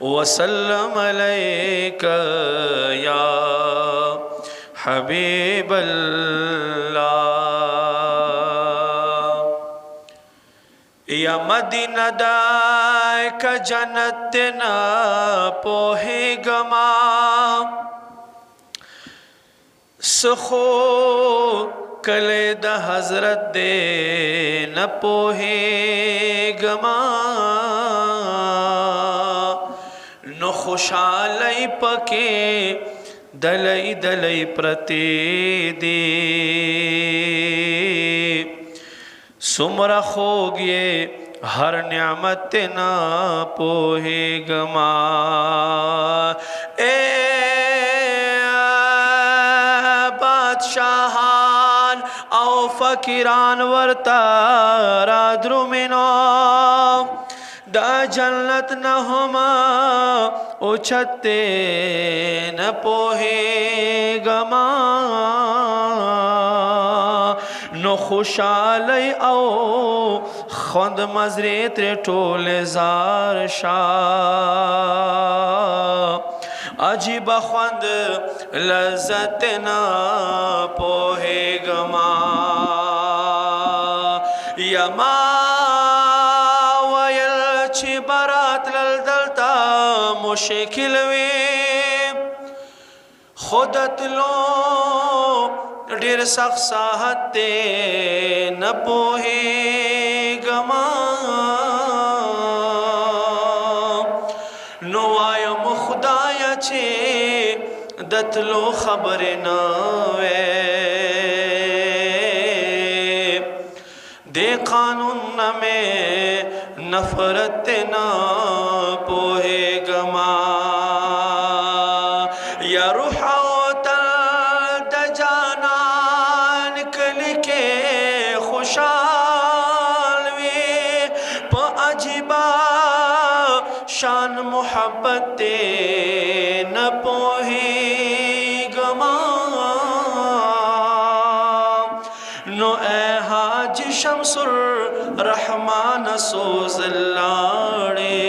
वसल्लम अलैका या हबीबल्लाह। या मदीना दाए का जन्नत न पोहे गमा सखो कले द हजरत दे न पोहे गमा नो खुशालई पके दलई दलई प्रति दी सुमरा खोगे हर न्यामत ना पोहे गमा। ए बादशाहान औ फकीरान वर्तारा द्रुमिनो दा जन्नत न होमा उछते न पोहे गमा नो खुशालई औ खुंद मजरे त्रे टोले जार शाह अजीब खुंद लज्जत न पोहे गमा। यमा बारात लल दलता मुश्किल वे खुदत लो ढेर सख्त साहते न पोहे गमा नो आयो मुखदाया छे दतलो खबर न वे दे कानून न में नफरत ना पोहे गमा। या रुहावतल दजाना निकल के खुशाल वे प अजीबा शान मोहब्बत न पोहे गमा नो ए हाज शमसुर रहमान सोजल्लाड़े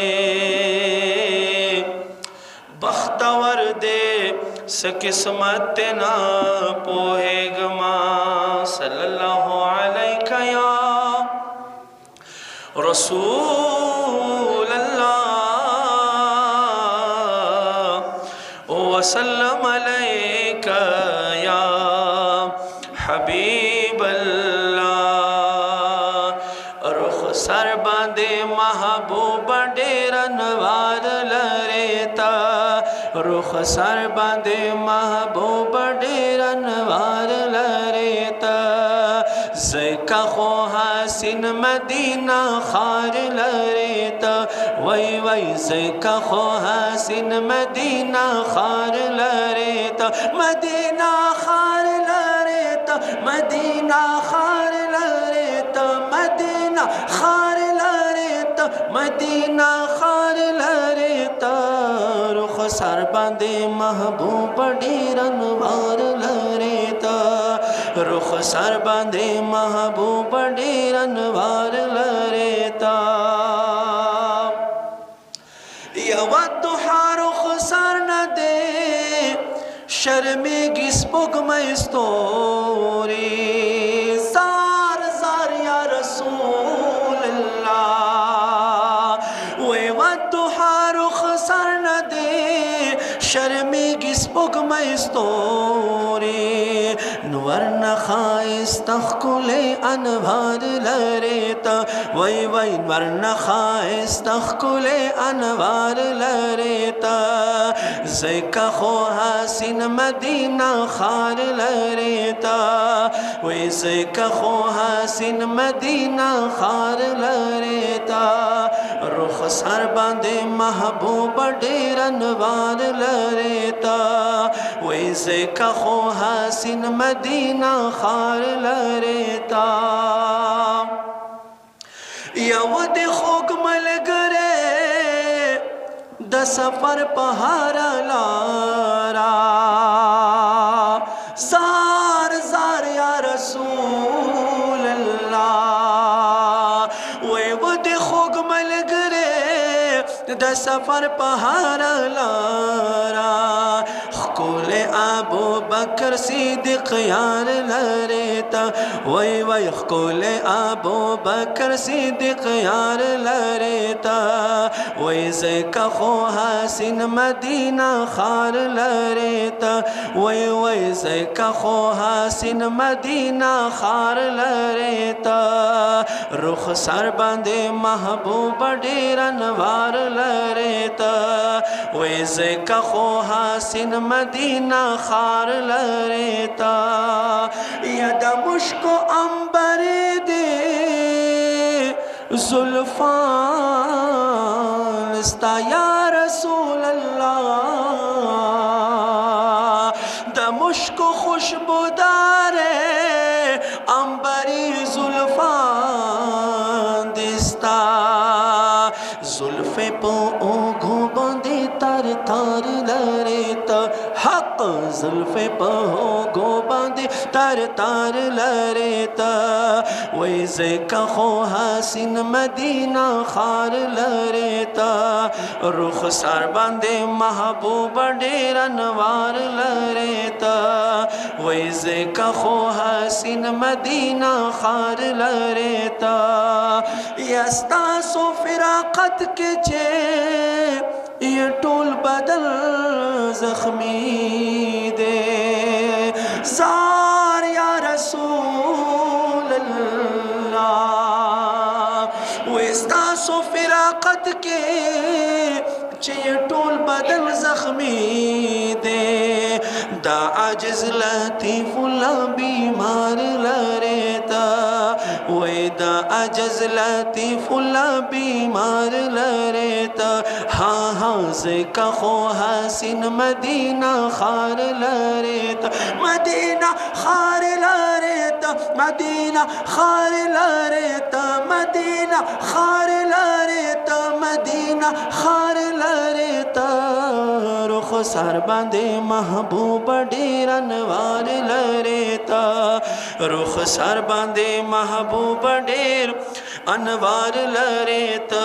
बख्तवर दे सकिस्मत ना पोहे गमा। सल्लल्लाहु अलैका या रसूल अल्लाह वसल्लम अलैका या हबीब सर बांधे महबूब डेरन वार लरेता रुख सर बांधे महबूब डेरन वार लरेता ज़ैका खो हसीन मदीना खार लरेता वही वही ज़ैका खो हसीन मदीना खार लरेता मदीना खार लरेता मदीना खार लरेता मदीना खार लरेता मदीना खार लरेता रुख सर बांधे महबूब डेरन वार लरेता रुख सर बांधे महबूब डेरन वार लरेता। यवद्दुहा रुख सर न दे शर्मेगी स्पुग मस्तूरी जार जार या रसूल अल्लाह वे वद्दुहा रुख सर न दे शर्मेगी स्पुग मस्तूरी नुवर न खाइस तख्कुले अनवार लरेता वही वही वर न खाइस तख्कुले अनवार लरेता ज़ैका खो हसीन मदीना खार लरेता वही ज़ैका खो हसीन मदीना खार लरेता रुख सर बांधे महबूब डेरन वार लरेता वही ज़ैका खो हसीन मदीना खार लरेता। यवद खोग मल गरे द सफर पहारा लारा जार जार या रसूल अल्लाह वे वद खोग मल गरे د سفر پهار لارا خکول ابو بکر صدیق یار لریتا وای وای خکول ابو بکر صدیق یار لریتا وای زکا خو حسین مدینہ خار لریتا وای وای زکا خو حسین مدینہ خار لریتا رخ سر باندې محبوب ډیر انوار لریتا وای زکا خو حسین مدینہ خار لریتا یا د مشک عنبر دی زلفان استا یا رسول اللہ د مشک خوشبودار عنبری زلفان دستا زلف پو اوگو باندې تر تار لریتا حق زلف پو اوگو باندې تر تار لریتا وای زکا خو حسین مدینہ خار لریتا رخ سر باندې محبوب ډیر انوار لریتا وای زکا خو حسین مدینہ خار لریتا یستا سو فراقت کے چے یہ ټول بدل زخمی دے زار یا رسول اللہ وستا سو فراقت کے چے یہ ټول بدل زخمی دے دا عجز لطیف اللہ بیمار لریتا وی دا عجز لطیف اللہ بیمار لریتا ہاں ہاں زکا خو حسین مدینہ خار لریتا مدینہ خار لریتا مدینہ خار لریتا مدینہ خار لریتا مدینہ خار لریتا رخ سر باندې محبوب ډیر انوار لریتا رخ سر باندې محبوب ډیر انوار لریتا